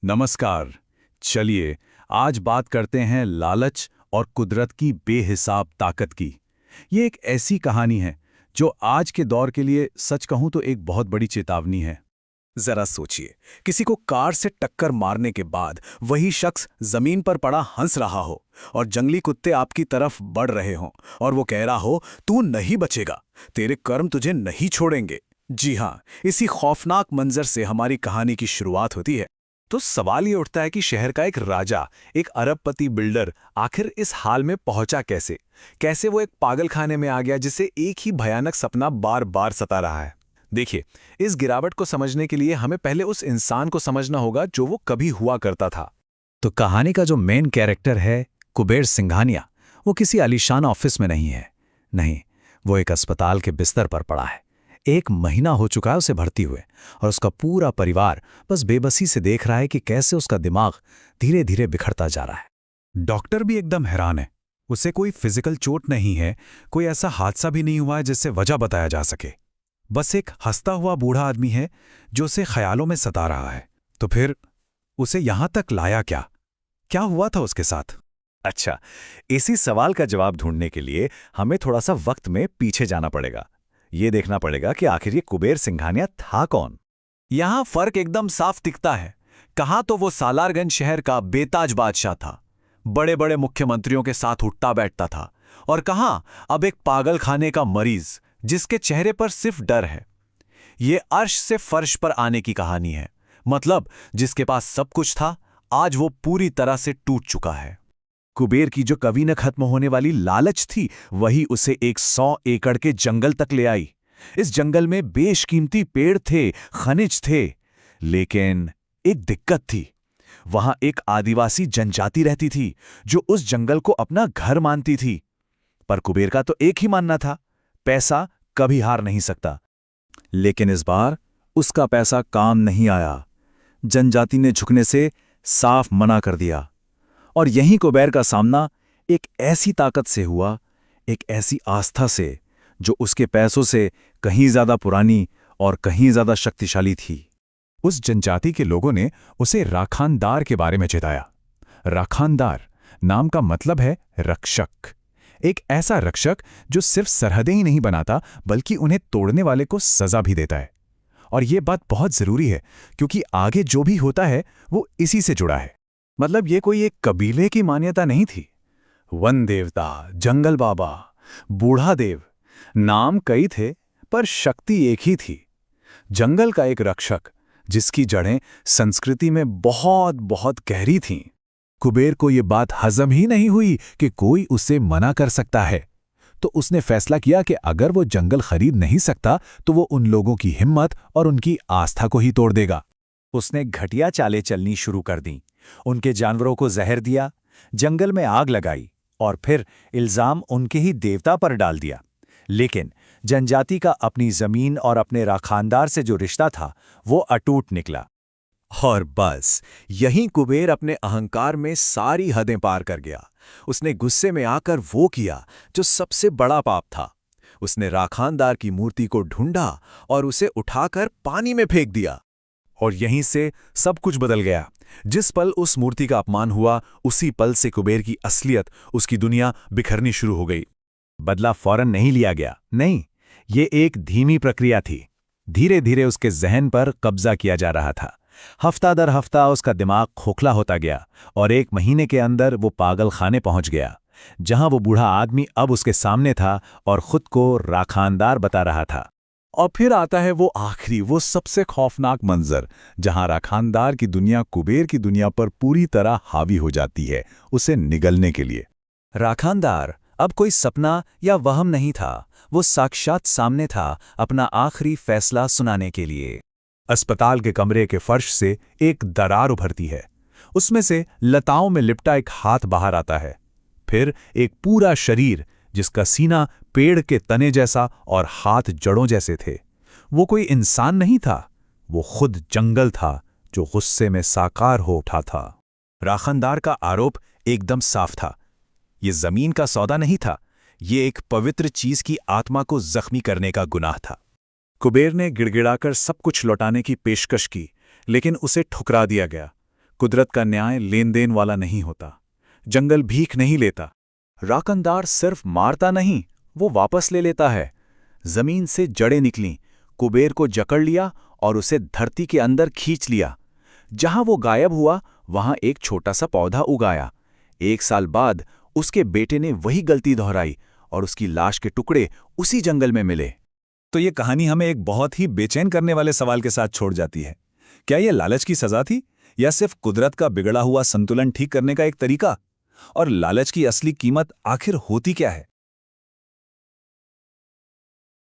नमस्कार। चलिए आज बात करते हैं लालच और कुदरत की बेहिसाब ताकत की। ये एक ऐसी कहानी है जो आज के दौर के लिए सच कहूं तो एक बहुत बड़ी चेतावनी है। जरा सोचिए, किसी को कार से टक्कर मारने के बाद वही शख्स जमीन पर पड़ा हंस रहा हो और जंगली कुत्ते आपकी तरफ बढ़ रहे हों और वो कह रहा हो, तू नहीं बचेगा, तेरे कर्म तुझे नहीं छोड़ेंगे। जी हाँ, इसी खौफनाक मंजर से हमारी कहानी की शुरुआत होती है। तो सवाल ये उठता है कि शहर का एक राजा, एक अरबपति बिल्डर आखिर इस हाल में पहुंचा कैसे? कैसे वो एक पागलखाने में आ गया जिसे एक ही भयानक सपना बार बार सता रहा है? देखिए, इस गिरावट को समझने के लिए हमें पहले उस इंसान को समझना होगा जो वो कभी हुआ करता था। तो कहानी का जो मेन कैरेक्टर है कुबेर सिंघानिया, वो किसी आलीशान ऑफिस में नहीं है। नहीं, वो एक अस्पताल के बिस्तर पर पड़ा है। 1 महीना हो चुका है उसे भर्ती हुए और उसका पूरा परिवार बस बेबसी से देख रहा है कि कैसे उसका दिमाग धीरे धीरे बिखरता जा रहा है। डॉक्टर भी एकदम हैरान है। उसे कोई फिजिकल चोट नहीं है, कोई ऐसा हादसा भी नहीं हुआ है जिससे वजह बताया जा सके। बस एक हंसता हुआ बूढ़ा आदमी है जो उसे ख्यालों में सता रहा है। तो फिर उसे यहां तक लाया क्या? क्या हुआ था उसके साथ? अच्छा, इसी सवाल का जवाब ढूंढने के लिए हमें थोड़ा सा वक्त में पीछे जाना पड़ेगा। ये देखना पड़ेगा कि आखिर ये कुबेर सिंघानिया था कौन। यहां फर्क एकदम साफ दिखता है। कहां तो वो सालारगंज शहर का बेताज बादशाह था, बड़े बड़े मुख्यमंत्रियों के साथ उठता बैठता था, और कहां अब एक पागलखाने का मरीज जिसके चेहरे पर सिर्फ डर है। ये अर्श से फर्श पर आने की कहानी है। मतलब जिसके पास सब कुछ था, आज वो पूरी तरह से टूट चुका है। कुबेर की जो कभी न खत्म होने वाली लालच थी, वही उसे एक 100 एकड़ के जंगल तक ले आई। इस जंगल में बेशकीमती पेड़ थे, खनिज थे, लेकिन एक दिक्कत थी। वहां एक आदिवासी जनजाति रहती थी जो उस जंगल को अपना घर मानती थी। पर कुबेर का तो एक ही मानना था, पैसा कभी हार नहीं सकता। लेकिन इस बार उसका पैसा काम नहीं आया। जनजाति ने झुकने से साफ मना कर दिया। और यहीं कुबेर का सामना एक ऐसी ताकत से हुआ, एक ऐसी आस्था से, जो उसके पैसों से कहीं ज्यादा पुरानी और कहीं ज्यादा शक्तिशाली थी। उस जनजाति के लोगों ने उसे राखानदार के बारे में चिताया। राखानदार नाम का मतलब है रक्षक। एक ऐसा रक्षक जो सिर्फ सरहदें ही नहीं बनाता बल्कि उन्हें तोड़ने वाले को सजा भी देता है। और ये बात बहुत जरूरी है क्योंकि आगे जो भी होता है वो इसी से जुड़ा है। मतलब ये कोई एक कबीले की मान्यता नहीं थी। वन देवता, जंगल बाबा, बूढ़ा देव, नाम कई थे पर शक्ति एक ही थी। जंगल का एक रक्षक जिसकी जड़ें संस्कृति में बहुत बहुत गहरी थीं। कुबेर को ये बात हजम ही नहीं हुई कि कोई उसे मना कर सकता है। तो उसने फैसला किया कि अगर वो जंगल खरीद नहीं सकता तो वो उन लोगों की हिम्मत और उनकी आस्था को ही तोड़ देगा। उसने घटिया चालें चलनी शुरू कर दी। उनके जानवरों को जहर दिया, जंगल में आग लगाई और फिर इल्जाम उनके ही देवता पर डाल दिया। लेकिन जनजाति का अपनी जमीन और अपने राखानदार से जो रिश्ता था वो अटूट निकला। और बस यहीं कुबेर अपने अहंकार में सारी हदें पार कर गया। उसने गुस्से में आकर वो किया जो सबसे बड़ा पाप था। उसने राखानदार की मूर्ति को ढूंढा और उसे उठाकर पानी में फेंक दिया। और यहीं से सब कुछ बदल गया। जिस पल उस मूर्ति का अपमान हुआ, उसी पल से कुबेर की असलियत, उसकी दुनिया बिखरनी शुरू हो गई। बदला फौरन नहीं लिया गया, नहीं, ये एक धीमी प्रक्रिया थी। धीरे धीरे उसके जहन पर कब्जा किया जा रहा था। हफ्ता दर हफ्ता उसका दिमाग खोखला होता गया और 1 महीने के अंदर वो पागल खाने पहुंच गया, जहां वो बूढ़ा आदमी अब उसके सामने था और खुद को राखानदार बता रहा था। और फिर आता है वो आखिरी, वो सबसे खौफनाक मंजर, जहां राखानदार की दुनिया कुबेर की दुनिया पर पूरी तरह हावी हो जाती है, उसे निगलने के लिए। राखानदार अब कोई सपना या वहम नहीं था, वो साक्षात सामने था, अपना आखिरी फैसला सुनाने के लिए। अस्पताल के कमरे के फर्श से एक दरार उभरती है। उसमें से लताओं में लिपटा एक हाथ बाहर आता है। फिर एक पूरा शरीर जिसका सीना पेड़ के तने जैसा और हाथ जड़ों जैसे थे। वो कोई इंसान नहीं था, वो खुद जंगल था जो गुस्से में साकार हो उठा था। राखानदार का आरोप एकदम साफ था। ये जमीन का सौदा नहीं था, ये एक पवित्र चीज की आत्मा को जख्मी करने का गुनाह था। कुबेर ने गिड़गिड़ाकर सब कुछ लौटाने की पेशकश की, लेकिन उसे ठुकरा दिया गया। कुदरत का न्याय लेन देन वाला नहीं होता। जंगल भीख नहीं लेता। राकनदार सिर्फ मारता नहीं, वो वापस ले लेता है। जमीन से जड़ें निकलीं, कुबेर को जकड़ लिया और उसे धरती के अंदर खींच लिया। जहां वो गायब हुआ वहां एक छोटा सा पौधा उगाया। 1 साल बाद उसके बेटे ने वही गलती दोहराई और उसकी लाश के टुकड़े उसी जंगल में मिले। तो ये कहानी हमें एक बहुत ही बेचैन करने वाले सवाल के साथ छोड़ जाती है। क्या ये लालच की सजा थी या सिर्फ कुदरत का बिगड़ा हुआ संतुलन ठीक करने का एक तरीका? और लालच की असली कीमत आखिर होती क्या है?